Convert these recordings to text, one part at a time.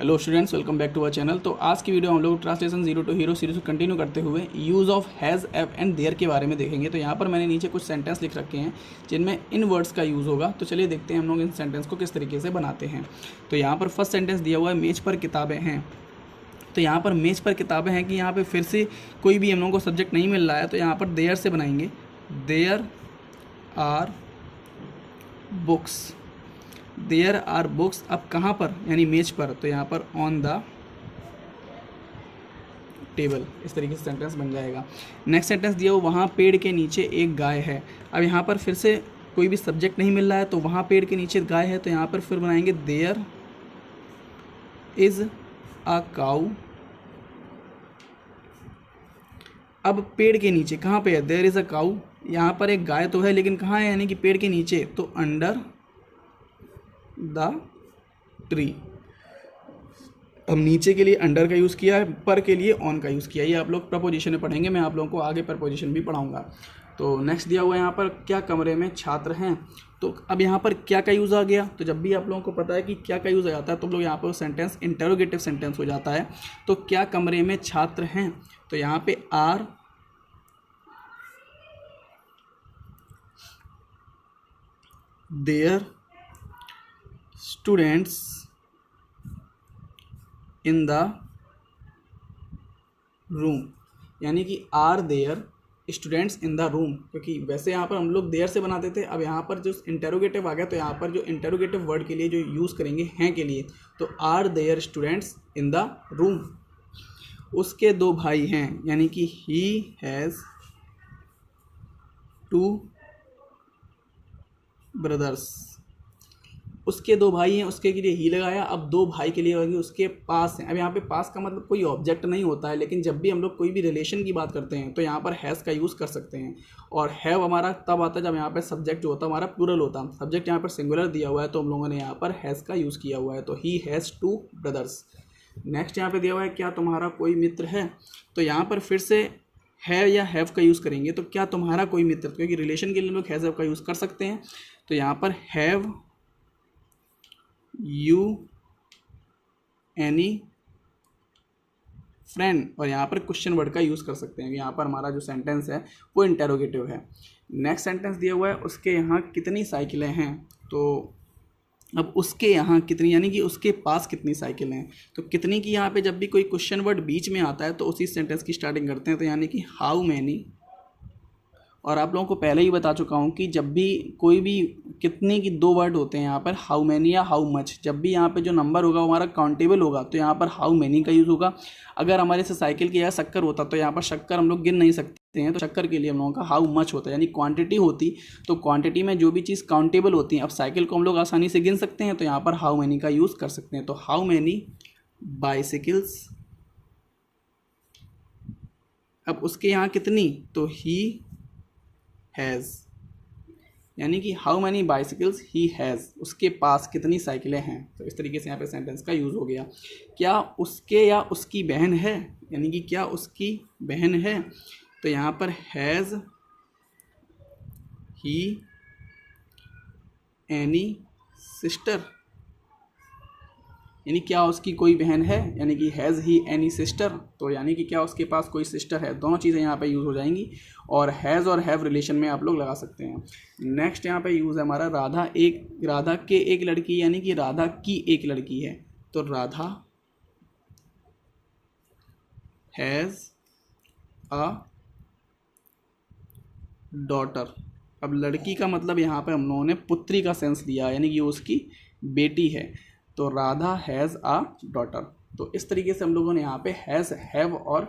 Hello students, welcome back to our channel. तो आज की वीडियो हम लोग translation zero to hero series को कंटिन्यू करते हुए use of has, have and there के बारे में देखेंगे। तो यहाँ पर मैंने नीचे कुछ सेंटेंस लिख रखे हैं जिनमें इन वर्ड्स का यूज़ होगा। तो चलिए देखते हैं हम लोग इन सेंटेंस को किस तरीके से बनाते हैं। तो यहाँ पर फर्स्ट सेंटेंस दिया हुआ है, मेज पर किताबें हैं। तो यहाँ पर मेज पर किताबें हैं कि यहाँ पर फिर से कोई भी हम लोगों को सब्जेक्ट नहीं मिल रहा है, तो यहाँ पर देयर से बनाएंगे। There are books, there are books. अब कहाँ पर, यानी मेज पर, तो यहाँ पर ऑन द टेबल। इस तरीके से सेंटेंस बन जाएगा। नेक्स्ट सेंटेंस दिया हो, वहाँ पेड़ के नीचे एक गाय है। अब यहाँ पर फिर से कोई भी सब्जेक्ट नहीं मिल रहा है, तो वहाँ पेड़ के नीचे गाय है, तो यहाँ पर फिर बनाएंगे देयर इज़ अ काऊ। अब पेड़ के नीचे कहाँ पे है, देयर इज़ अ काऊ। यहाँ पर एक गाय तो है, लेकिन कहाँ है, यानी कि पेड़ के नीचे, तो अंडर द ट्री। हम नीचे के लिए अंडर का यूज़ किया है, पर के लिए ऑन का यूज़ किया है। ये आप लोग प्रपोजिशन में पढ़ेंगे, मैं आप लोगों को आगे प्रपोजिशन भी पढ़ाऊंगा। तो नेक्स्ट दिया हुआ है यहाँ पर, क्या कमरे में छात्र हैं। तो अब यहाँ पर क्या का यूज़ आ गया। तो जब भी आप लोगों को पता है कि क्या का यूज़ आ जाता है, तो हम लोग यहाँ पर सेंटेंस इंटरोगेटिव सेंटेंस हो जाता है। तो क्या कमरे में छात्र हैं, तो यहाँ पे are there students in the room, यानी कि are there students in the room. क्योंकि वैसे यहाँ पर हम लोग देयर से बनाते थे, अब यहाँ पर जो इंटरोगेटिव आ गया, तो यहाँ पर जो इंटरोगेटिव वर्ड के लिए जो यूज़ करेंगे हैं के लिए, तो are there students in the room. उसके दो भाई हैं, यानी कि ही हैज़ टू ब्रदर्स। उसके दो भाई हैं, उसके के लिए ही लगाया। अब दो भाई के लिए होंगे उसके पास हैं। अब यहाँ पे पास का मतलब कोई ऑब्जेक्ट नहीं होता है, लेकिन जब भी हम लोग कोई भी रिलेशन की बात करते हैं, तो यहाँ पर हैज़ का यूज़ कर सकते हैं। और हैव हमारा तब आता है जब यहाँ पे सब्जेक्ट जो होता है हमारा प्लूरल होता है। सब्जेक्ट यहाँ पर सिंगुलर दिया हुआ है, तो हम लोगों ने यहाँ पर हैज़ का यूज़ किया हुआ है। तो he has two brothers. Next यहाँ पर दिया हुआ है, क्या तुम्हारा कोई मित्र है। तो यहाँ पर फिर से है या हैव का यूज़ करेंगे। तो क्या तुम्हारा कोई मित्र, क्योंकि रिलेशन के लिए हम लोग हैज़ हैव का यूज़ कर सकते हैं। तो यहाँ पर हैव यू एनी फ्रेंड, और यहाँ पर क्वेश्चन वर्ड का यूज़ कर सकते हैं। यहाँ पर हमारा जो सेंटेंस है वो इंटरोगेटिव है। नेक्स्ट सेंटेंस दिया हुआ है, उसके यहाँ कितनी साइकिलें हैं। तो अब उसके यहाँ कितनी, यानी कि उसके पास कितनी साइकिलें हैं। तो कितनी की यहाँ पे जब भी कोई क्वेश्चन वर्ड बीच में आता है, तो उसी सेंटेंस की स्टार्टिंग करते हैं। तो यानी कि हाउ मैनी। और आप लोगों को पहले ही बता चुका हूँ कि जब भी कोई भी कितने की दो वर्ड होते हैं यहाँ पर, हाउ मैनी या हाउ मच। जब भी यहाँ पे जो नंबर होगा वो हमारा काउंटेबल होगा, तो यहाँ पर हाउ मैनी का यूज़ होगा। अगर हमारे से साइकिल की या शक्कर होता, तो यहाँ पर शक्कर हम लोग गिन नहीं सकते हैं, तो शक्कर के लिए हम लोगों का हाउ मच होता है। यानी क्वांटिटी होती, तो क्वांटिटी में जो भी चीज़ काउंटेबल होती है, अब साइकिल को हम लोग आसानी से गिन सकते हैं, तो यहाँ पर हाउ मैनी का यूज़ कर सकते हैं। तो हाउ मैनी बाइसिकल्स। अब उसके यहाँ कितनी, तो ही हैज़, यानी कि how many bicycles he has, उसके पास कितनी साइकिलें हैं। तो इस तरीके से यहाँ पे सेंटेंस का यूज़ हो गया। क्या उसके या उसकी बहन है, यानी कि क्या उसकी बहन है। तो यहाँ पर हैज़ ही एनी सिस्टर, यानी क्या उसकी कोई बहन है, यानी कि हैज़ ही एनी सिस्टर। तो यानी कि क्या उसके पास कोई सिस्टर है। दोनों चीज़ें यहाँ पे यूज़ हो जाएंगी, और हैज़ और हैव रिलेशन में आप लोग लगा सकते हैं। नेक्स्ट यहाँ पे यूज़ है हमारा, राधा के एक लड़की, यानी कि राधा की एक लड़की है। तो राधा हैज़ अ डॉटर। अब लड़की का मतलब यहाँ पे हम लोगों ने पुत्री का सेंस लिया, यानी कि उसकी बेटी है। तो राधा हैज़ अ डॉटर। तो इस तरीके से हम लोगों ने यहाँ पे हैज़, हैव और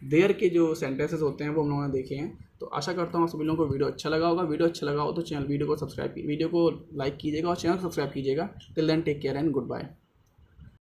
देयर के जो सेंटेंसेस होते हैं वो हम लोगों ने देखे हैं। तो आशा करता हूँ आप सभी लोगों को वीडियो अच्छा लगा होगा। वीडियो अच्छा लगा हो तो वीडियो को लाइक कीजिएगा और चैनल को सब्सक्राइब कीजिएगा। Till then take care and good bye.